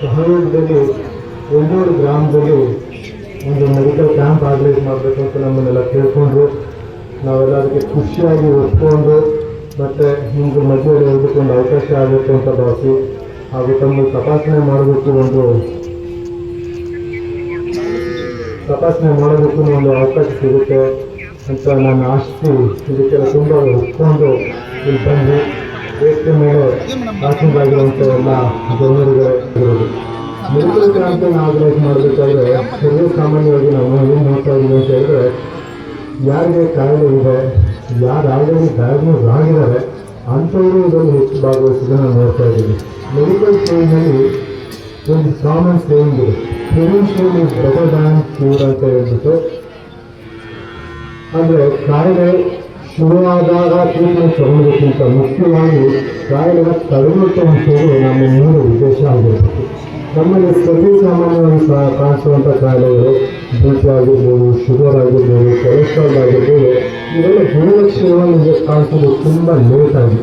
ಸಹಯೋಗದಲ್ಲಿ ಎಲ್ಲೂರು ಗ್ರಾಮದಲ್ಲಿ ಒಂದು ಮೆಡಿಕಲ್ ಕ್ಯಾಂಪ್ ಆರ್ಗನೈಸ್ ಮಾಡಬೇಕು ಅಂತ ನಮ್ಮನ್ನೆಲ್ಲ ಕೇಳ್ಕೊಂಡ್ರು. ನಾವೆಲ್ಲ ಅದಕ್ಕೆ ಖುಷಿಯಾಗಿ ಒಪ್ಕೊಂಡು ಮತ್ತು ನಿಮಗೆ ಮಧ್ಯೆ ಒಂದು ಅವಕಾಶ ಆಗಬೇಕು ಅಂತ ಭಾವಿಸಿ ಹಾಗೂ ತಮ್ಮ ತಪಾಸಣೆ ಮಾಡೋದಕ್ಕೂ ಒಂದು ಅವಕಾಶ ಸಿಗುತ್ತೆ ಅಂತ ನಾನು ಆಶಿಸಿ ಇದಕ್ಕೆಲ್ಲ ತುಂಬ ಒಪ್ಕೊಂಡು ಇಲ್ಲಿ ಬಂದು ವೇದಿಕೆ ಮೇಲೆ ಆಸೀನರಾಗಿರುವಂಥ ಎಲ್ಲ ಜನರುಗಳಿರೋದು. ಮೆಡಿಕಲ್ ಕ್ಯಾಂಪನ್ನು ಆರ್ಗನೈಸ್ ಮಾಡಬೇಕಾದ್ರೆ ಸರ್ವೇ ಸಾಮಾನ್ಯವಾಗಿ ನಾವು ಏನು ನೋಡ್ತಾ ಇದ್ದೀವಿ ಅಂತ ಹೇಳಿದ್ರೆ, ಯಾರಿಗೆ ಕಾಯಿಲೆ ಇದೆ, ಯಾರು ಆಲ್ರೆಡಿ ಡಯಾಗ್ನೋಸ್ ಆಗಿದ್ದಾರೆ ಅಂಥವರು ಇದನ್ನು ಹೆಚ್ಚು ಭಾಗವಹಿಸೋದನ್ನು ನಾವು ನೋಡ್ತಾ ಇದ್ದೀವಿ. ಮೆಡಿಕಲ್ ಫೀಲ್ಡ್ನಲ್ಲಿ ಒಂದು ಕಾಮನ್ ಸೇಯಿಂಗ್ ಇದೆ, prevention is better than cure ಅಂತ ಹೇಳ್ಬಿಟ್ಟು. ಅಂದರೆ ಕಾಯಿಲೆ ಶುರುವಾದಾಗ ಟ್ರೀಟ್ಮೆಂಟ್ ತಗೊಳ್ಳೋದಕ್ಕಿಂತ ಮುಖ್ಯವಾಗಿ ಕಾಯಿಲೆನ ತಡೆಗಟ್ಟುವಂಥದ್ದು ನಮ್ಮ ಮೂಲ ಉದ್ದೇಶ ಆಗಿರಬೇಕು. ನಮ್ಮಲ್ಲಿ ಸರ್ವೇ ಸಾಮಾನ್ಯವಾಗಿ ಕಾಣಿಸುವಂಥ ಕಾಯಿಲೆಗಳು ಬಿ ಪಿ ಆಗಿರ್ಬೋದು, ಶುಗರ್ ಆಗಿರ್ಬೋದು, ಕೊಲೆಸ್ಟ್ರಾಲ್ ಆಗಿರ್ಬೋದು, ಇವೆಲ್ಲ ಗುಣಲಕ್ಷಣವಾಗಿ ಕಾಣಿಸೋದು ತುಂಬ ಲೇಟಾಗಿ.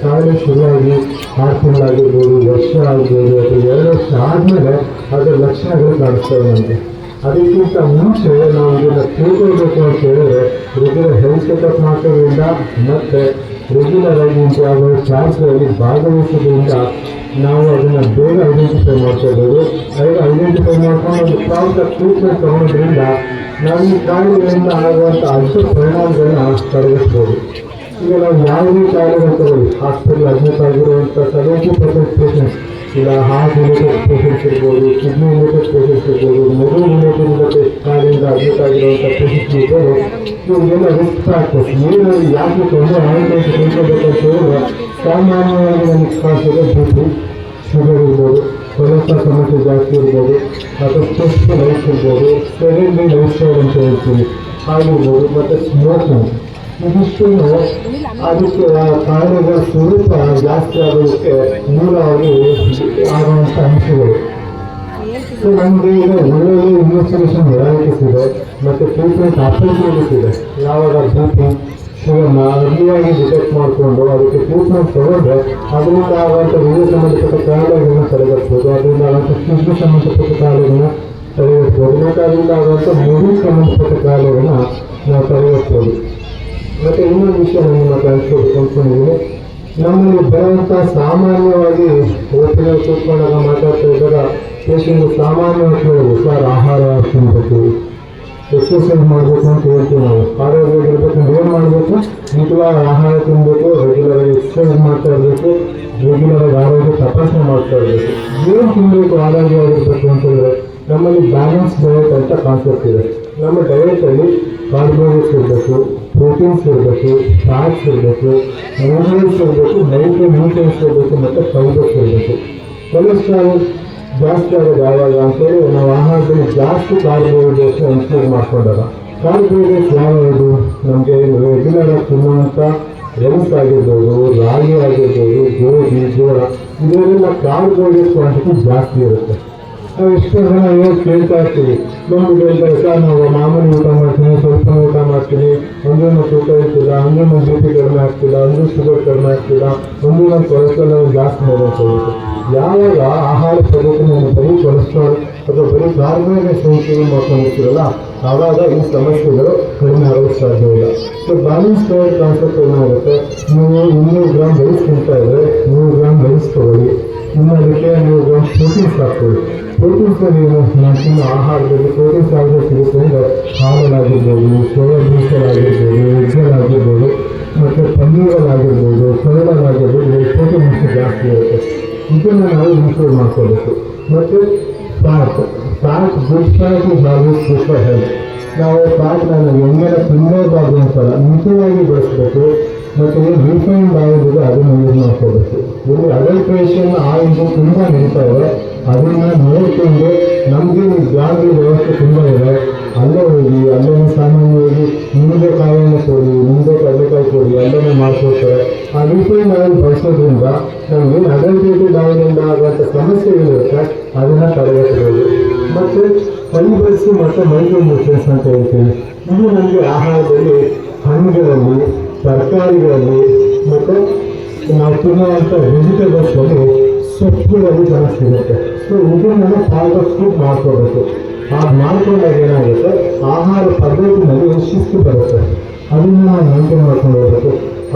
ಕಾಯಿಲೆ ಶುರುವಾಗಿ 6 ತಿಂಗಳಾಗಿರ್ಬೋದು, ವರ್ಷ ಆಗ್ಬೋದು, ಅಥವಾ 2 ವರ್ಷ ಆದಮೇಲೆ ಅದರ ಲಕ್ಷಣಗಳು ಕಾಣಿಸ್ತವೆ ನಮಗೆ. ಅದಕ್ಕಿಂತ ಮುಂಚೆ ನಾವು ಇದನ್ನು ತಿಳ್ಕೊಳ್ಬೇಕು ಅಂತ ಹೇಳಿದ್ರೆ ರೆಗ್ಯುಲರ್ ಹೆಲ್ತ್ ಚೆಕಪ್ ಮಾಡೋದ್ರಿಂದ ಮತ್ತು ರೆಗ್ಯುಲರ್ ಆಗಿ ಇಂಥವು ಕ್ಲಾಸ್ಗಳಲ್ಲಿ ಭಾಗವಹಿಸೋದ್ರಿಂದ ನಾವು ಅದನ್ನು ಬೇಗ ಐಡೆಂಟಿಫೈ ಮಾಡ್ಕೋಬೋದು. ಐಡೆಂಟಿಫೈ ಮಾಡ್ಕೊಂಡು ಅದು ಪ್ರಾಪರ್ ಟ್ರೀಟ್ಮೆಂಟ್ ತೊಗೊಳೋದ್ರಿಂದ ನಾವು ಈ ಕಾಯಿಲೆಗಳಿಂದ ಆಗುವಂಥ ಅಡ್ಡ ಪರಿಣಾಮಗಳನ್ನ ತಡೆಗಟ್ಬೋದು. ಈಗ ನಾವು ಯಾವುದೇ ಕಾಯಿಲೆಗಳು ತಗೊಳ್ಳಿ, ಹಾಸ್ಪಿಟಲ್ ಅಡ್ಮಿಟ್ ಆಗಿರುವಂಥ 70% ಪೇಷಂಟ್ಸ್, ಇಲ್ಲ ಹಾರ್ಟ್ ರಿಲೇಟೆಡ್ ಪೇಷಂಟ್ಸ್ ಇರ್ಬೋದು, ಕಿಡ್ನಿ ರಿಲೇಟೆಡ್ ಪೇಷಂಟ್ಸ್ ಇರ್ಬೋದು, ಮಗು ರಿಲೇಟೆಡ್ ಕಾಯಿಲೆಯಿಂದ ಅಡ್ಮಿಟ್ ಆಗಿರುವಂಥ ಪೇಷಂಟ್ಸ್ ಇರ್ಬೋದು, ಇವರಿಗೆಲ್ಲ ರಿಸ್ಕ್ ಫ್ಯಾಕ್ಟರ್ಸ್ ಏನಾದರೂ ಯಾಕೆ ತೊಂದರೆ ಆಯಿತು ಅಂತ ತಿಳ್ಕೊಬೇಕು ಅಂತ ಹೇಳಿದ್ರೆ ಸಾಮಾನ್ಯವಾಗಿ ನಮಗೆ ಕಾಣಿಸೋದು ಬಿ ಪಿ, ಶುಗರ್ ಇರ್ಬೋದು, ಕೊಲೆಸ್ಟ್ರಾಲ್ ಸಮಸ್ಯೆ ಜಾಸ್ತಿ ಇರ್ಬೋದು, ಅಥವಾ ಸ್ಟ್ರೆಸ್ ಲೈಫ್ ಇರ್ಬೋದು, ಸೆಡೆಂಟರಿ ಲೈಫ್ ಸ್ಟೈಲ್ ಅಂತ ಹೇಳ್ತೀವಿ ಆಗಿರ್ಬೋದು, ಮತ್ತು ಸ್ಮೋಕಿಂಗ್. ಇದಿಷ್ಟು ಅದಕ್ಕೆ ಕಾಯಿಲೆಗಳ ಸ್ವರೂಪ ಜಾಸ್ತಿ ಆಗೋದಕ್ಕೆ ಮೂಲವಾಗಿ ಆಗುವಂಥ ಅಂಶಗಳು. ಸೊ ನಮಗೆ ಈಗ ಒಳ್ಳೊಳ್ಳೆ ಇನ್ವೆಸ್ಟಿಗೇಷನ್ ವೆರೈಟೀಸ್ ಇದೆ ಮತ್ತು ಟ್ರೀಟ್ಮೆಂಟ್ ಆಪರ್ಚುನಿಟೀಸ್ ಇದೆ. ಯಾವಾಗ ಬಿ ಪಿ, ಶುಗರ್ನ ಅರ್ಲಿಯಾಗಿ ಡಿಟೆಕ್ಟ್ ಮಾಡಿಕೊಂಡು ಅದಕ್ಕೆ ಟ್ರೀಟ್ಮೆಂಟ್ ತಗೊಂಡ್ರೆ ಅದರಿಂದ ಆಗುವಂಥ ಹೃದಯ ಸಂಬಂಧಪಟ್ಟ ಕಾಯಿಲೆಗಳನ್ನ ತಡೆಗಟ್ಬೋದು, ಅದರಿಂದ ಆಗುವಂಥ ಕಿಡ್ನಿ ಸಂಬಂಧಪಟ್ಟ ಕಾಯಿಲೆಗಳನ್ನ ತಡೆಗಟ್ಬೋದು, ಮತ್ತು ಅದರಿಂದ ಆಗುವಂಥ ಮೂಗಿಗೆ ಸಂಬಂಧಪಟ್ಟ ಕಾಯಿಲೆಗಳನ್ನ ನಾವು ತಡೆಗಟ್ಬೋದು. ಮತ್ತು ಇನ್ನೊಂದು ವಿಷಯ ನನ್ನ ಅಂದ್ಕೊಂಡಿದ್ದೀನಿ, ನಮ್ಮಲ್ಲಿ ಬರುವಂಥ ಸಾಮಾನ್ಯವಾಗಿ ಹೊತ್ತಿನಲ್ಲಿ ಕೂತ್ಕೊಂಡಾಗ ಮಾತಾಡ್ತಾ ಇದ್ದಾಗ ಪೇಷಂಟ್ ಸಾಮಾನ್ಯವಾಗಿ ಕೇಳೋದು, ಸರ್ ಆಹಾರ ತಿನ್ನಬೇಕು, ಎಕ್ಸರ್ಸೈಸ್ ಮಾಡಬೇಕು ಅಂತ ಹೇಳ್ತೀವಿ ನಾವು. ಆರೋಗ್ಯವಾಗಿರ್ಬೇಕು ಅಂದ್ರೆ ಏನು ಮಾಡಬೇಕು? ಮಿತವಾದ ಆಹಾರ ತಿನ್ನಬೇಕು, ರೆಗ್ಯುಲರಾಗಿ ಎಕ್ಸರ್ಸೈಸ್ ಮಾಡ್ತಾ ಇರಬೇಕು, ರೆಗ್ಯುಲರಾಗಿ ಆರೋಗ್ಯ ತಪಾಸಣೆ ಮಾಡ್ತಾ ಇರಬೇಕು. ಏನು ತಿನ್ನಬೇಕು ಆರೋಗ್ಯವಾಗಿರ್ಬೇಕು ಅಂತಂದರೆ ನಮ್ಮಲ್ಲಿ ಬ್ಯಾಲೆನ್ಸ್ ಡಯಟ್ ಅಂತ ಕಾನ್ಸೆಪ್ಟ್ ಇದೆ. ನಮ್ಮ ಡಯಟಲ್ಲಿ ಕಾರ್ಬೋಹೈಡ್ರೇಟ್ಸ್ ಇರಬೇಕು, ಪ್ರೋಟೀನ್ಸ್ ಇರಬೇಕು, ಫ್ಯಾಟ್ಸ್ ಇರಬೇಕು, ಮಿನರಲ್ಸ್ ಇರಬೇಕು, ನ್ಯೂಟ್ರಿಯೆಂಟ್ಸ್ ಇರಬೇಕು, ಮತ್ತು ಫೈಬರ್ಸ್ ಇರಬೇಕು. ಕೊಲೆಸ್ಟ್ರಾಲ್ ಜಾಸ್ತಿ ಆಗೋದು ಯಾವಾಗ ಅಂತೇಳಿ ನಾವು ಆಹಾರದಲ್ಲಿ ಜಾಸ್ತಿ ಕಾರ್ಬೋಹೈಡ್ರೇಟ್ಸ್ ಇನ್ಕ್ಲೂಡ್ ಮಾಡ್ಕೊಂಡಾಗ. ಕಾರ್ಬೋಹೈಡ್ರೇಟ್ಸ್ ಯಾವುದು? ನಮಗೆ ರೆಗ್ಯುಲರಾಗಿ ತಿನ್ನುವಂಥ ರೈಸ್ ಆಗಿರ್ಬೋದು, ರಾಗಿ ಆಗಿರ್ಬೋದು, ಗೋಧಿ, ಜೋಳ, ಇದರಲ್ಲೆಲ್ಲ ಕಾರ್ಬೋಹೈಡ್ರೇಟ್ಸ್ ಕ್ವಾಂಟಿಟಿ ಜಾಸ್ತಿ ಇರುತ್ತೆ. ನಾವು ಎಷ್ಟೋ ಜನ ಏನು ಕೇಳ್ತಾ ಇರ್ತೀವಿ, ನಮ್ಗೆ ಹೇಳ್ತಾರೆ, ಸರ್ ನಾವು ಮಾಮೂಲಿ ಊಟ ಮಾಡ್ತೀನಿ, ಸ್ವಲ್ಪ ಊಟ ಮಾಡ್ತೀನಿ, ಅಂದ್ರೂ ತೂಕ ಇರ್ತಿಲ್ಲ, ಅಂದ್ರೂ ನಮ್ಮ ಬಿ ಪಿ ಕಡಿಮೆ ಆಗ್ತಿಲ್ಲ, ಅಂದ್ರೂ ಶುಗರ್ ಕಡಿಮೆ ಆಗ್ತಿಲ್ಲ, ಅಂದ್ರೂ ನಮ್ಮ ಕೊಲೆಸ್ಟ್ರಾಲ್ ಜಾಸ್ತಿ ಹೋಗುತ್ತೆ. ಯಾವಾಗ ಆಹಾರ ಪದ್ಧತಿ ನಾನು ಬರೀ ಕೊಲೆಸ್ಟ್ರಾಲ್ ಅಥವಾ ಬರೀ ಕಾರ್ಬೋಹೈಡ್ರೇಟ್ಸ್ ಸೇವನೆ ಮಾಡ್ಕೊಂಡಿರ್ತೀರಲ್ಲ, ಆವಾಗ ಈ ಸಮಸ್ಯೆಗಳು ಕಡಿಮೆ ಆಗೋಕ್ಕೆ ಸಾಧ್ಯವಿಲ್ಲ. ಸೊ ಬ್ಯಾಲೆನ್ಸ್ ಡಯಟ್ ಕಾನ್ಸೆಪ್ಟ್ ಏನಾಗುತ್ತೆ, ನೀವು 200 ಗ್ರಾಮ್ ರೈಸ್ ತಿಂತಾ ಇದ್ದರೆ 100 ಗ್ರಾಮ್ ರೈಸ್ ತೊಗೊಳ್ಳಿ, ಇನ್ನು ಅದಕ್ಕೆ 100 ಗ್ರಾಮ್ ಪ್ರೋಟೀನ್ಸ್ ಹಾಕ್ಕೊಳ್ಳಿ. ಪ್ರೋಟೀನ್ಸ್ನಲ್ಲಿ ಏನು, ನಾವು ತಿನ್ನೋ ಆಹಾರದಲ್ಲಿ ಪ್ರೋಟೀನ್ಸ್ ಯಾವುದೇ ಸಿಗುತ್ತೆ ಅಂದರೆ ಹಾಲಲ್ಲಾಗಿರ್ಬೋದು, ಸೋಯಾ ಬೀನ್ಸಲ್ಲಾಗಿರ್ಬೋದು, ಎಗ್ಗಲ್ಲಾಗಿರ್ಬೋದು, ಮತ್ತು ಪನ್ನೀರಲ್ಲಾಗಿರ್ಬೋದು, ಕಡಲಲ್ಲಾಗಿರ್ಬೋದು, ಪ್ರೋಟೀನ್ ಅಂಶ ಜಾಸ್ತಿ ಇರುತ್ತೆ. ಇದನ್ನು ನಾವು ಇನ್ಕ್ಲೂಡ್ ಮಾಡ್ಕೋಬೇಕು. ಮತ್ತು fat good fat is always good for health. ನಾವು ಫ್ಯಾಟ್ನ ಎಣ್ಣೆನ ತಿನ್ನಲೇಬಾರ್ದು ಅಂತಲ್ಲ, ಮಿತವಾಗಿ ಬಳಸಬೇಕು. ಮತ್ತು ಏನು ರಿಫೈನ್ಡ್ ಆಯಿಲ್ ಇದೆ ಅದನ್ನು ಯೂಸ್ ಮಾಡ್ಕೋಬೇಕು. ಇಲ್ಲಿ ಅಡಲ್ಟ್ರೇಷನ್ ಆಯಿಲ್ ತುಂಬ ನಡೀತಾ ಇದೆ, ಅದನ್ನು ನೋಡಿಕೊಂಡು ನಮಗೆ ಜಾಗದ ವ್ಯವಸ್ಥೆ ತುಂಬ ಇದೆ, ಅಲ್ಲೇ ಹೋಗಿ ಅಲ್ಲೇ ಸಾಮಾನ್ಯವಾಗಿ ನಿಮ್ಮದೇ ಕಾಯನ್ನು ಕೊಡಿ, ನಿಮ್ಮದೇ ಕಡಲೆಕಾಯಿ ಕೊಡಿ, ಅಲ್ಲೇ ಮಾಡ್ಕೊಡ್ತಾರೆ. ಆ ರಿಫೈನ್ಡ್ ಆಯಿಲ್ ಬಳಸೋದ್ರಿಂದ ನಮಗೇನು ಅಡಲ್ಟ್ರೇಟೆಡ್ ಆಯಿಲಿಂದ ಆಗುವಂಥ ಸಮಸ್ಯೆಗಳಿರುತ್ತೆ ಅದನ್ನು ತಡೆಗಟ್ಟಬಹುದು. ಮತ್ತು ಫೈಬರ್ಸ್ ಮತ್ತು ಮೈಕ್ರೋ ನ್ಯೂಟ್ರಿಯೆಂಟ್ಸ್ ಅಂತ ಹೇಳ್ತೀವಿ. ಇದು ನಮಗೆ ಆಹಾರದಲ್ಲಿ ಹಣ್ಣುಗಳಲ್ಲಿ, ತರಕಾರಿಗಳಲ್ಲಿ ಮತ್ತು ನಾವು ತಿನ್ನುವಂಥ ವೆಜಿಟೇಬಲ್ಸ್ನಲ್ಲಿ ಸೊಪ್ಪುಗಳಲ್ಲಿ ಜನ ಸಿಗುತ್ತೆ. ಸೊ ಇದನ್ನೆಲ್ಲ ಆದಷ್ಟು ಮಾಡ್ಕೋಬೇಕು. ಮಾಡ್ಕೊಂಡಾಗ ಏನಾಗುತ್ತೆ, ಆಹಾರ ಪದ್ಧತಿನಲ್ಲಿ ಶಿಸ್ತು ಬರುತ್ತೆ. ಅದನ್ನು ನಾವು ಮೇಂಟೈನ್ ಮಾಡ್ಕೊಂಡು ಹೋಗ್ಬೇಕು.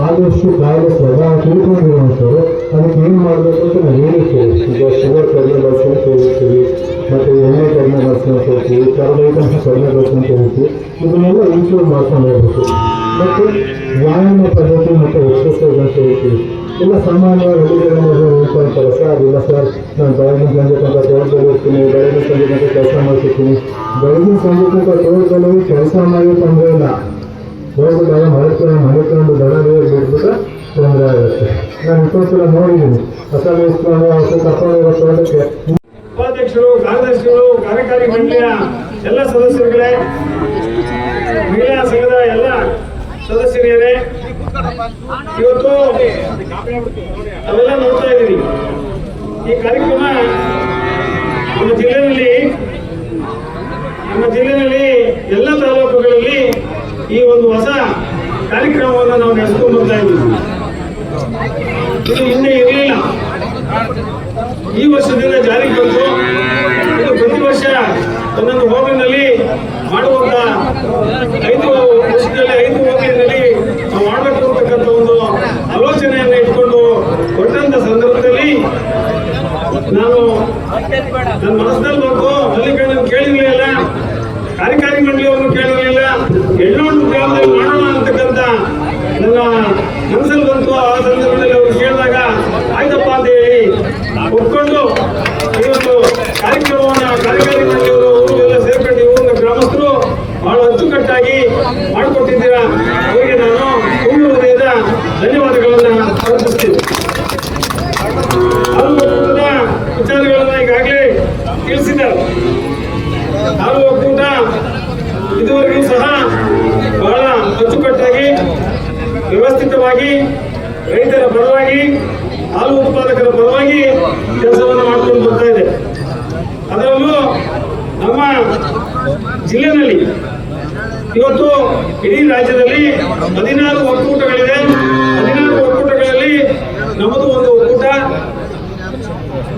ಆದಷ್ಟು ಕಾಯಿಲೆ ಸ್ವಭಾವ ತಿಳ್ಕೊಂಡಿರುವಂಥವ್ರು ಅದಕ್ಕೆ ಏನು ಮಾಡಬೇಕು ಅಂತ ನಾವು ಹೇಳಿರ್ತೀವಿ. ಈಗ ಶುಗರ್ ಕಡಿಮೆ ಬಳಸ್ಕೊಂಡು ಹೋಗ್ತೀವಿ, ಮತ್ತು ಎಣ್ಣೆ ಕಡಿಮೆ ಬಳಸ್ಕೊಂಡು ಹೋಗ್ತೀವಿ, ಕಾರ್ಬೋಹೈಡ್ರೇಟ್ಸ್ ಕಡಿಮೆ ಬಳಸ್ಕೊಂಡು ಹೋಗ್ತೀವಿ. ಇದನ್ನೆಲ್ಲ ಇಂಪ್ರೂವ್ ಮಾಡ್ಕೊಂಡು ಹೋಗ್ಬೇಕು. ಮತ್ತು ವ್ಯಾಯಾಮ ಪದ್ಧತಿ ಮತ್ತು ಎಕ್ಸಸೈಸ್ ಅಂತ ಹೇಳ್ತೀವಿ. ಇಲ್ಲ ಸಾಮಾನ್ಯವಾಗಿ ಹಳ್ಳಿಗಳಲ್ಲಿ ಹೇಳ್ಕೊಂತಾರೆ, ಸರ್ ಇಲ್ಲ ಸರ್ ನಾನು ಬೆಳಗಿನ ಸಂಜೆ ತನಕ ತೋಟದಲ್ಲಿ ಹೋಗ್ತೀನಿ, ಬೆಳಗಿನ ಸಂಜೆ ತನಕ ಕೆಲಸ ಮಾಡ್ತಿರ್ತೀನಿ. ಬೆಳಗಿನ ಸಂಜೆ ತನಕ ತೋಟದಲ್ಲಿ ಕೆಲಸ ಮಾಡಿ ತೊಂದರೆ ಇಲ್ಲ, ಹೋಗಿದಾಗ ಮಲ್ಕೊಂಡು ದಡ ಬಿಟ್ಬಿಟ್ರೆ ತೊಂದರೆ ಆಗುತ್ತೆ. ನಾನು ಇಷ್ಟೊಂದ್ಸಲ ನೋಡಿದ್ದೀನಿ, ಕಸ ಬೇಯಿಸ್ಕೊಂಡು ಅವತ್ತು ಕರ್ಕೊಂಡಿರೋ ತೋಟಕ್ಕೆ. ಉಪಾಧ್ಯಕ್ಷರು, ಕಾರ್ಯದರ್ಶಿಗಳು, ಕಾರ್ಯಕಾರಿ ಮಂಡಳಿಯ ಎಲ್ಲ ಸದಸ್ಯರುಗಳೇ, ಮಹಿಳಾ ಸಂಘದ ಎಲ್ಲ ಸದಸ್ಯರೇ, ಇವತ್ತು ನಾವೆಲ್ಲ ನೋಡ್ತಾ ಇದ್ದೀವಿ ಈ ಕಾರ್ಯಕ್ರಮ. ನಮ್ಮ ಜಿಲ್ಲೆಯಲ್ಲಿ ಎಲ್ಲ ತಾಲೂಕುಗಳಲ್ಲಿ ಈ ಒಂದು ಹೊಸ ಕಾರ್ಯಕ್ರಮವನ್ನು ನಾವು ನಡೆಸ್ಕೊಂಡು ಬರ್ತಾ ಇದ್ದೀವಿ. ಇದು ಹಿಂದೆ ಇರಲಿಲ್ಲ, ಈ ವರ್ಷದಿಂದ ಜಾರಿಗೆ ಬಂತು. ಇದು ಪ್ರತಿ ವರ್ಷ ಒಂದೊಂದು ಹೋಬಳಿನಲ್ಲಿ ಮಾಡುವಂತ 5 ವರ್ಷದಲ್ಲಿ 5 ಹೋಬಳಿನಲ್ಲಿ ನಾವು ಮಾಡಬೇಕು ಅಂತಕ್ಕಂಥ ಒಂದು ಆಲೋಚನೆಯನ್ನು ಇಟ್ಕೊಂಡು ಕೊಟ್ಟಂತ ಸಂದರ್ಭದಲ್ಲಿ ನಾನು ನನ್ನ ಮನಸ್ಸಿನಲ್ಲಿ ಬಂತು. ಮಲ್ಲಿಕಾರ್ಜುನ ಕೇಳಿರ್ಲಿಲ್ಲ, ಕಾರ್ಯಕಾರಿ ಮಂಡಳಿಯವ್ರನ್ನು ಕೇಳಿರಲಿಲ್ಲ, ಎಳ್ಳೋಣ ಗ್ರಾಮದಲ್ಲಿ ಮಾಡೋಣ ಅಂತಕ್ಕಂಥ ನನ್ನ ಮನಸ್ಸಲ್ಲಿ ಬಂತು. ಆ ಸಂದರ್ಭದಲ್ಲಿ ಅವರು ಕೇಳಿದಾಗ ಆಯ್ತಪ್ಪ ಅಂತ ಹೇಳಿ ಒಪ್ಕೊಂಡು ಇವತ್ತು ಕಾರ್ಯಕ್ರಮವನ್ನು ಕಾರ್ಯಕಾರಿ ಮಂಡಳಿಯವರು ಎಲ್ಲ ಸೇರ್ಕೊಂಡು ಊರಿನ ಗ್ರಾಮಸ್ಥರು ಬಹಳ ಅಚ್ಚುಕಟ್ಟಾಗಿ ಮಾಡಿಕೊಟ್ಟಿದ್ದೀರಾ. ಅವರಿಗೆ ನಾನು ತುಂಬ ಹೃದಯದ ಧನ್ಯವಾದಗಳನ್ನು ಅರ್ಪಿಸ್ತೀನಿ. ಹಾಲು ಒಕ್ಕೂಟದ ವಿಚಾರಗಳನ್ನು ಈಗಾಗಲೇ ತಿಳಿಸಿದ್ದಾರೆ. ಹಾಲು ಒಕ್ಕೂಟ ಇದುವರೆಗೂ ಸಹ ಬಹಳ ಅಚ್ಚುಕಟ್ಟಾಗಿ ವ್ಯವಸ್ಥಿತವಾಗಿ ರೈತರ ಪರವಾಗಿ, ಹಾಲು ಉತ್ಪಾದಕರ ಪರವಾಗಿ ಕೆಲಸವನ್ನು ಮಾಡಿಕೊಂಡು ಬರ್ತಾ ಇದೆ. ಅದರಲ್ಲೂ ನಮ್ಮ ಜಿಲ್ಲೆಯಲ್ಲಿ ಇವತ್ತು ಇಡೀ ರಾಜ್ಯದಲ್ಲಿ 16 ಒಕ್ಕೂಟಗಳಿದೆ. 16 ಒಕ್ಕೂಟಗಳಲ್ಲಿ ನಮ್ಮದು ಒಂದು ಒಕ್ಕೂಟ.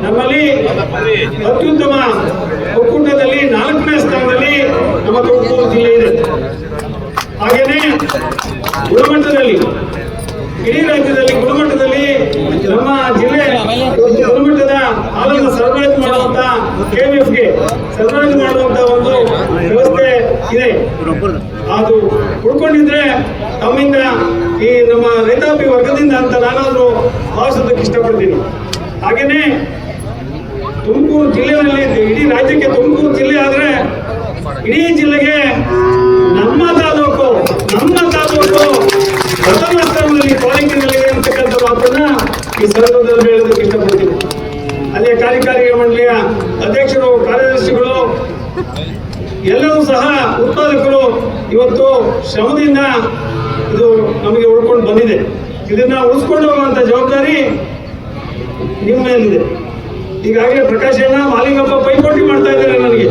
ನಮ್ಮಲ್ಲಿ ಅತ್ಯುತ್ತಮ ಒಕ್ಕೂಟದಲ್ಲಿ 4ನೇ ಸ್ಥಾನದಲ್ಲಿ ನಮ್ಮ ತುಮಕೂರು ಜಿಲ್ಲೆ ಇದೆ. ಹಾಗೇನೆ ಗುಣಮಟ್ಟದಲ್ಲಿ ಇಡೀ ರಾಜ್ಯದಲ್ಲಿ ಗುಣಮಟ್ಟದಲ್ಲಿ ನಮ್ಮ ಜಿಲ್ಲೆ ಗುಣಮಟ್ಟದ ಹಾಲನ್ನು ಸರಬರಾಜು ಮಾಡುವಂತ ಕೆಎಂಎಫ್ಗೆ ಸರಬರಾಜು ಮಾಡುವಂತ ಒಂದು ವ್ಯವಸ್ಥೆ ಇದೆ. ಅದು ಉಳ್ಕೊಂಡಿದ್ರೆ ತಮ್ಮಿಂದ ಈ ನಮ್ಮ ರೈತಾಪಿ ವರ್ಗದಿಂದ ಅಂತ ನಾನಾದ್ರೂ ಭಾವಿಸೋದಕ್ಕೆ ಇಷ್ಟಪಡ್ತೀನಿ. ಹಾಗೇನೆ ತುಮಕೂರು ಜಿಲ್ಲೆಯಲ್ಲಿ ಇಡೀ ರಾಜ್ಯಕ್ಕೆ ತುಮಕೂರು ಜಿಲ್ಲೆ ಆದ್ರೆ ಇಡೀ ಜಿಲ್ಲೆಗೆ ನಮ್ಮ ತಾಲೂಕು ಪ್ರಥಮ ಸ್ಥಾನದಲ್ಲಿ ಕ್ವಾಲಿಟಿನಲ್ಲಿದೆ ಅಂತಕ್ಕಂಥ ಮಾತನ್ನ ಈ ಸಂದರ್ಭದಲ್ಲಿ ಹೇಳೋದಕ್ಕೆ ಇಷ್ಟಪಡ್ತೀನಿ. ಅಲ್ಲೇ ಕಾರ್ಯಕಾರಿ ಮಂಡಳಿಯ ಅಧ್ಯಕ್ಷರು, ಕಾರ್ಯದರ್ಶಿಗಳು ಎಲ್ಲರೂ ಸಹ ಉತ್ಪಾದಕರು ಇವತ್ತು ಶ್ರಮದಿಂದ ಇದು ನಮಗೆ ಉಳ್ಕೊಂಡು ಬಂದಿದೆ. ಇದನ್ನ ಉಳಿಸ್ಕೊಂಡು ಹೋಗುವಂತ ಜವಾಬ್ದಾರಿ ನಿಮ್ಮ ಮೇಲಿದೆ. ಈಗಾಗಲೇ ಪ್ರಕಾಶ್ ಅಣ್ಣ, ಮಾಲಿಂಗಪ್ಪ ಪೈಪೋಟಿ ಮಾಡ್ತಾ ಇದ್ದಾರೆ ನನಗೆ,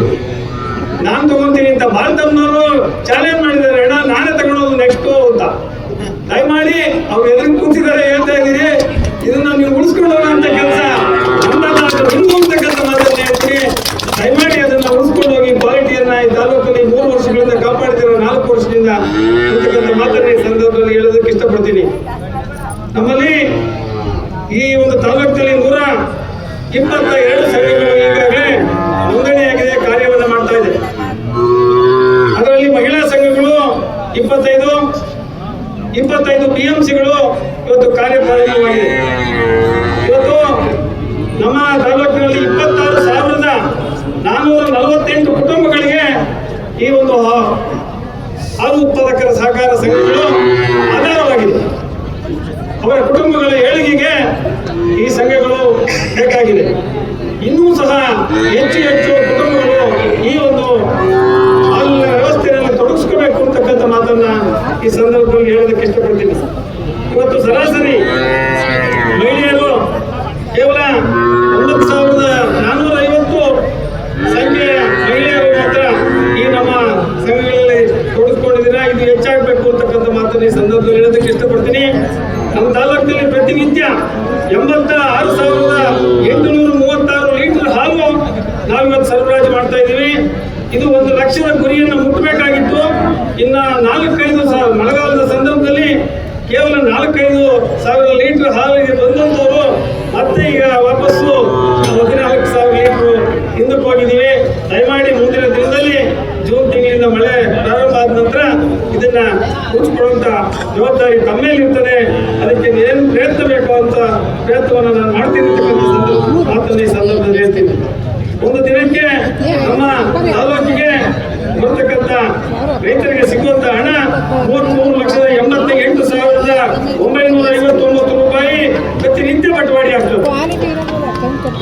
ನಾನು ತಗೊಂತೀನಿ ಅಂತ. ಭಾರತಮ್ಮನವರು ಚಾಲೆಂಜ್ ಮಾಡಿದ್ದಾರೆ, ಅಣ್ಣ ನಾನೇ ತಗೊಳೋದು ನೆಕ್ಸ್ಟ್ ಅಂತ. ದಯಮಾಡಿ ಅವ್ರು ಎದುರು ಕೂತಿದ್ದಾರೆ, ಹೇಳ್ತಾ ಇದ್ದೀರಿ, ಇದನ್ನ ನೀವು ಉಳಿಸ್ಕೊಂಡು ಹೋಗೋ ಅಂತ ಕೆಲಸ ನಮ್ಮದಲ್ಲ ಅಂತಕ್ಕಂಥ ಮಾತನ್ನ ಹೇಳ್ತೀನಿ. ದಯಮಾಡಿ ಅದನ್ನ ಉಳಿಸ್ಕೊಂಡು ಹೋಗಿ ಕ್ವಾಲಿಟಿಯನ್ನ ಈ ತಾಲೂಕಲ್ಲಿ 3 ವರ್ಷಗಳಿಂದ ಕಾಪಾಡ್ತಿರೋ 4 ವರ್ಷದಿಂದ ಅಂತಕ್ಕಂಥ ಮಾತನ್ನ ಈ ಸಂದರ್ಭದಲ್ಲಿ ಹೇಳೋದಕ್ಕೆ ಇಷ್ಟಪಡ್ತೀನಿ. ನಮ್ಮಲ್ಲಿ ಈ ಒಂದು ತಾಲೂಕಿನಲ್ಲಿ 122 ಸಂಘಗಳು ಈಗಾಗಲೇ ನೋಂದಣಿಯಾಗಿದೆ, ಕಾರ್ಯವನ್ನು ಮಾಡ್ತಾ ಇದೆ. ಅದರಲ್ಲಿ ಮಹಿಳಾ ಸಂಘಗಳು 25 PMCಗಳು ಇವತ್ತು ಕಾರ್ಯ ಪ್ರಾರಂಭವಾಗಿದೆ. ಇವತ್ತು ನಮ್ಮ ತಾಲೂಕಿನಲ್ಲಿ 26,448 ಕುಟುಂಬಗಳಿಗೆ ಈ ಒಂದು ಹಾಲು ಉತ್ಪಾದಕರ ಸಹಕಾರ ಸಂಘಗಳು ಆಧಾರವಾಗಿದೆ. ಅವರ ಕುಟುಂಬಗಳ ಏಳಿಗೆಗೆ ಈ ಸಂಘಗಳು ಬೇಕಾಗಿದೆ. ಇನ್ನೂ ಸಹ ಹೆಚ್ಚು ಕುಟುಂಬಗಳು ಈ ಒಂದು ಹಾಲಿನ ವ್ಯವಸ್ಥೆಯನ್ನು ತೊಡಗಿಸ್ಕೋಬೇಕು ಅಂತಕ್ಕಂಥ ಮಾತನ್ನ ಈ ಸಂದರ್ಭದಲ್ಲಿ ಹೇಳೋದಕ್ಕೆ ಇಷ್ಟಪಡ್ತೀನಿ. ಇವತ್ತು ಸರಾಸರಿ ಮಹಿಳೆಯರು ಕೇವಲ 9,450 ಸಂಖ್ಯೆಯ ಮಹಿಳೆಯರು ಮಾತ್ರ ಈ ನಮ್ಮ ಸಂಘಗಳಲ್ಲಿ ತೊಡಗಿಸ್ಕೊಂಡಿದ್ದೀರಾ. ಇದು ಹೆಚ್ಚಾಗಬೇಕು ಅಂತಕ್ಕಂಥ ಮಾತನ್ನ ಈ ಸಂದರ್ಭದಲ್ಲಿ ಹೇಳೋದಕ್ಕೆ ಇಷ್ಟಪಡ್ತೀನಿ. ನಮ್ಮ ತಾಲೂಕಿನಲ್ಲಿ ಪ್ರತಿನಿತ್ಯ 86,800 ಇನ್ನ 4-5 ಮಳೆಗಾಲದ ಸಂದರ್ಭದಲ್ಲಿ ಕೇವಲ 4-5 ಲೀಟರ್ ಹಾಲಿಗೆ ಬಂದಂತವರು ಮತ್ತೆ ಈಗ ವಾಪಸ್ಸು 14,000 ಲೀಟರ್ ಹಿಂದಕ್ಕೆ ಹೋಗಿದ್ದೀವಿ. ದಯಮಾಡಿ ಮುಂದಿನ ದಿನದಲ್ಲಿ ಜೂನ್ ತಿಂಗಳಿಂದ ಮಳೆ ಪ್ರಾರಂಭ ಆದ ನಂತರ ಇದನ್ನ ಮುಚ್ಚಿಕೊಳ್ಳುವಂತ ಜವಾಬ್ದಾರಿ ತಮ್ಮ ಮೇಲೆ ಇರ್ತದೆ. ಅದಕ್ಕೆ ಏನು ಪ್ರಯತ್ನ ಬೇಕು ಅಂತ ಪ್ರಯತ್ನವನ್ನು ನಾನು ಮಾಡ್ತೀನಿ ಮಾತನ್ನ ಈ ಸಂದರ್ಭದಲ್ಲಿ ಹೇಳ್ತೀನಿ. ಒಂದು ದಿನಕ್ಕೆ ನಮ್ಮ ತಾಲೂಕಿಗೆ ಬರ್ತಕ್ಕಂಥ ರೈತರಿಗೆ ಸಿಗುವಂತ ಹಣ 33,88,959 ರೂಪಾಯಿ ಪ್ರತಿನಿತ್ಯ ಬಟವಾಡಿ ಆಗ್ತದೆ.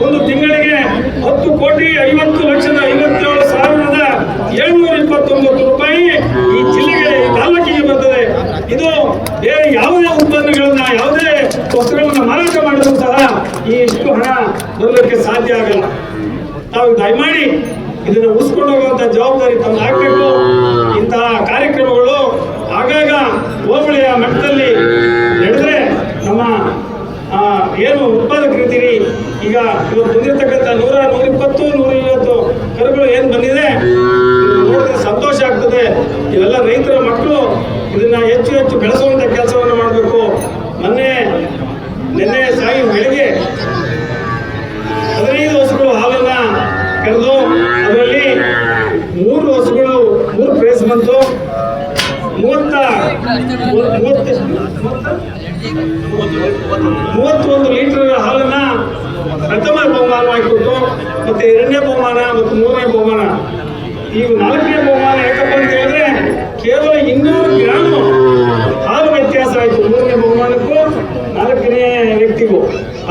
ಒಂದು ತಿಂಗಳಿಗೆ 10,50,57,729 ರೂಪಾಯಿ ಈ ಜಿಲ್ಲೆಗೆ ತಾಲೂಕಿಗೆ ಬರ್ತದೆ. ಇದು ಬೇರೆ ಯಾವುದೇ ಉತ್ಪನ್ನಗಳನ್ನ ಯಾವುದೇ ವಸ್ತುಗಳನ್ನ ಮಾರಾಟ ಮಾಡಿದ್ರು ಸಹ ಈ ಇಷ್ಟು ಹಣ ಬರಲಿಕ್ಕೆ ಸಾಧ್ಯ ಆಗಲ್ಲ. ತಾವು ದಯಮಾಡಿ ಇದನ್ನು ಉಳಿಸ್ಕೊಂಡು ಹೋಗುವಂತ ಜವಾಬ್ದಾರಿ ತಮ್ಮ ಆಗಬೇಕು. ಇಂತಹ ಕಾರ್ಯಕ್ರಮಗಳು ಆಗಾಗ ಹೋಬಳಿಯ ಮಟ್ಟದಲ್ಲಿ ನಡೆದ್ರೆ ನಮ್ಮ ಏನು ಉತ್ಪಾದಕರಿದ್ದೀರಿ, ಈಗ ಇವತ್ತು ಬಂದಿರತಕ್ಕಂಥ 100, 120, 150 ಕರುಗಳು ಏನು ಬಂದಿದೆ ನೋಡಿದ್ರೆ ಸಂತೋಷ ಆಗ್ತದೆ. ಇವೆಲ್ಲ ರೈತರ ಮಕ್ಕಳು ಇದನ್ನ ಹೆಚ್ಚು ಹೆಚ್ಚು ಬೆಳೆಸುವಂತ ಕೆಲಸವನ್ನು ಮಾಡಬೇಕು. ನಿನ್ನೆ ಸಾಯಿ ಬೆಳಗ್ಗೆ 15 ಹಸುಗಳು ಹಾಲನ್ನ ಕರೆದು ಅದರಲ್ಲಿ 3 ಹಸುಗಳು 3 ಪ್ರೈಸ್ ಬಂತು. 31 ಲೀಟರ್ ಹಾಲನ್ನ ಪ್ರಥಮ ಬಹುಮಾನವಾಗಿ ಕೊಟ್ಟು, ಮತ್ತೆ 2ನೇ ಬಹುಮಾನ ಮತ್ತು 3ನೇ ಬಹುಮಾನ. ಈಗ 4ನೇ ಬಹುಮಾನ ಯಾಕಪ್ಪ ಅಂತ ಹೇಳಿದ್ರೆ ಕೇವಲ 200 ಗ್ರಾಮ್ ಹಾಲು ವ್ಯತ್ಯಾಸ ಆಯಿತು 3ನೇ ಬಹುಮಾನಕ್ಕೂ 4ನೇ ವ್ಯಕ್ತಿಗೂ.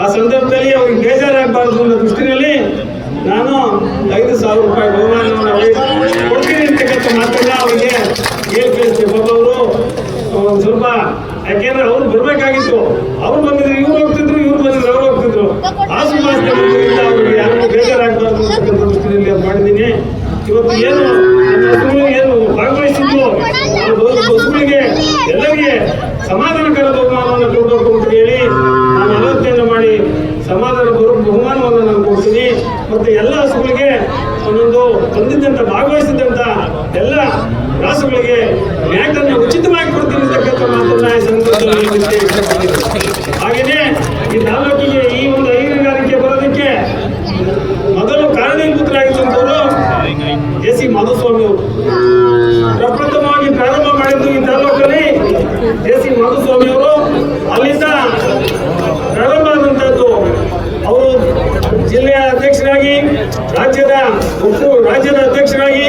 ಆ ಸಂದರ್ಭದಲ್ಲಿ ಅವ್ರಿಗೆ ಬೇಜಾರಾಗಬಾರ್ದು ಅನ್ನೋ ದೃಷ್ಟಿನಲ್ಲಿ ನಾನು 5,000 ರೂಪಾಯಿ ಬಹುಮಾನವನ್ನು ಕೊಡ್ತೀನಿ ಅಂತಕ್ಕಂಥ ಮಾತನ್ನ ಅವರಿಗೆ ಹೇಳ್ಕಳಿಸ್ತೀವಿ. ಅವರು ಒಂದು ಸ್ವಲ್ಪ ಯಾಕೆಂದ್ರೆ ಅವ್ರು ಬರ್ಬೇಕಾಗಿತ್ತು. ಅವ್ರು ಬಂದಿದ್ರು ಇವ್ರು ಹೋಗ್ತಿದ್ರು, ಇವ್ರು ಬಂದಿದ್ರು ಅವ್ರು ಹೋಗ್ತಿದ್ರು. ಆಸುಪಾಸನೆ ಬಂದ್ರಿಂದ ಅವ್ರಿಗೆ ಯಾರಿಗೂ ಬೇಜಾರಾಗಬಾರ್ದು ಅಂತಕ್ಕಂಥ ದೃಷ್ಟಿನಲ್ಲಿ ಮಾಡಿದ್ದೀನಿ. ಇವತ್ತು ಏನು ನಮ್ಮ ಹಸುಗಳು ಏನು ಭಾಗವಹಿಸಿದ್ದು ಹಸುಗಳಿಗೆ ಎಲ್ಲರಿಗೆ ಸಮಾಧಾನಕರ ಬಹುಮಾನವನ್ನು ಕೊಡಬೇಕು ಅಂತ ಹೇಳಿ ನಾನು ಆಲೋಚನೆಯನ್ನು ಮಾಡಿ ಸಮಾಧಾನ ಬಹುಮಾನವನ್ನು ನಾನು ಕೊಡ್ತೀನಿ. ಮತ್ತೆ ಎಲ್ಲ ಹಸುಗಳಿಗೆ ಒಂದೊಂದು ಬಂದಿದ್ದಂತ ಭಾಗವಹಿಸಿದಂತ ಎಲ್ಲ ರಾಸುಗಳಿಗೆ ಮ್ಯಾಟನ್ನು ಉಚಿತವಾಗಿ ಕೊಡ್ತೀನಿ ಅಂತಕ್ಕಂಥ ಮಾತನ್ನ ಈ ಸಂದರ್ಭದಲ್ಲಿ ಹಾಗೆಯೇ ಈ ತಾಲೂಕಿಗೆ ಈ ಒಂದು ಹೈನುಗಾರಿಕೆ ಬರೋದಕ್ಕೆ ಮೊದಲು ಕಾರಣೀಭೂತರಾಗಿದ್ದಂಥವರು ಜೆ.ಸಿ. ಮಾಧುಸ್ವಾಮಿ ಅವರು. ಪ್ರಪ್ರಥಮವಾಗಿ ಪ್ರಾರಂಭ ಮಾಡಿದ್ದು ಈ ತಾಲೂಕಲ್ಲಿ ಜೆ.ಸಿ. ಮಾಧುಸ್ವಾಮಿ ಅವರು. ಅಲ್ಲಿಂದ ಪ್ರಾರಂಭ ಆದಂತದ್ದು. ಅವರು ಜಿಲ್ಲೆಯ ಅಧ್ಯಕ್ಷರಾಗಿ, ರಾಜ್ಯದ ಅಧ್ಯಕ್ಷರಾಗಿ,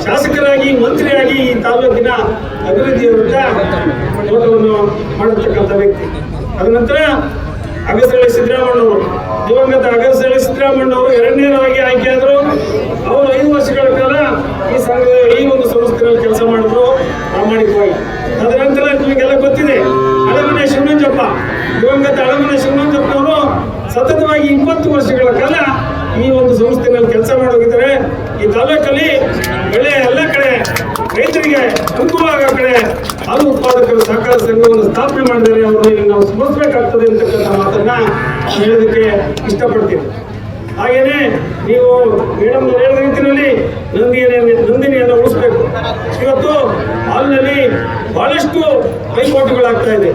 ಶಾಸಕರಾಗಿ, ಮಂತ್ರಿಯಾಗಿ ಈ ತಾಲೂಕಿನ ಅಭಿವೃದ್ಧಿಯ ವಿರುದ್ಧ ಹೋರಾಟವನ್ನು ಮಾಡತಕ್ಕಂಥ ವ್ಯಕ್ತಿ. ಅದ ನಂತರ ಅಗಸರಳ್ಳಿ ಸಿದ್ದರಾಮಣ್ಣವರು, ದಿವಂಗತ ಅಗಸರಳ್ಳಿ ಸಿದ್ದರಾಮಣ್ಣವರು 2ನೇದಾಗಿ ಆಯ್ಕೆಯಾದರು. ಅವರು 5 ವರ್ಷಗಳ ಕಾಲ ಈ ಒಂದು ಸಂಸ್ಥೆಗಳಲ್ಲಿ ಕೆಲಸ ಮಾಡಿದ್ರು ಪ್ರಾಮಾಣಿಕವಾಗಿ. ತದನಂತರ ನಿಮಗೆಲ್ಲ ಗೊತ್ತಿದೆ ಅಳಮನೆ ಶಿವನಂಜಪ್ಪ, ದಿವಂಗತ ಅಳಮನೆ ಶಿವನಂಜಪ್ಪನವರು ಸತತವಾಗಿ 20 ವರ್ಷಗಳ ಕಾಲ ಈ ಒಂದು ಸಂಸ್ಥೆನಲ್ಲಿ ಕೆಲಸ ಮಾಡೋಗಿದ್ದಾರೆ. ಈ ತಾಲೂಕಲ್ಲಿ ಬೆಳೆ ಎಲ್ಲ ಕಡೆ ರೈತರಿಗೆ ಅನುಕೂಲ ಆಗೋ ಕಡೆ ಹಾಲು ಉತ್ಪಾದಕರ ಸಹಕಾರ ಸಂಘವನ್ನು ಸ್ಥಾಪನೆ ಮಾಡಿದರೆ ಅವರಿಗೆ ನಾವು ಸ್ಮರಿಸಬೇಕಾಗ್ತದೆ ಅಂತಕ್ಕಂಥ ಮಾತನ್ನ ಹೇಳೋದಕ್ಕೆ ಇಷ್ಟಪಡ್ತೀನಿ. ಹಾಗೇನೆ ನೀವು ಮೇಡಮ್ ಹೇಳಿದ ರೀತಿಯಲ್ಲಿ ನಂದಿನಿಯನ್ನು ಉಳಿಸ್ಬೇಕು. ಇವತ್ತು ಹಾಲಿನಲ್ಲಿ ಬಹಳಷ್ಟು ಪೈಪೋಟುಗಳಾಗ್ತಾ ಇದೆ.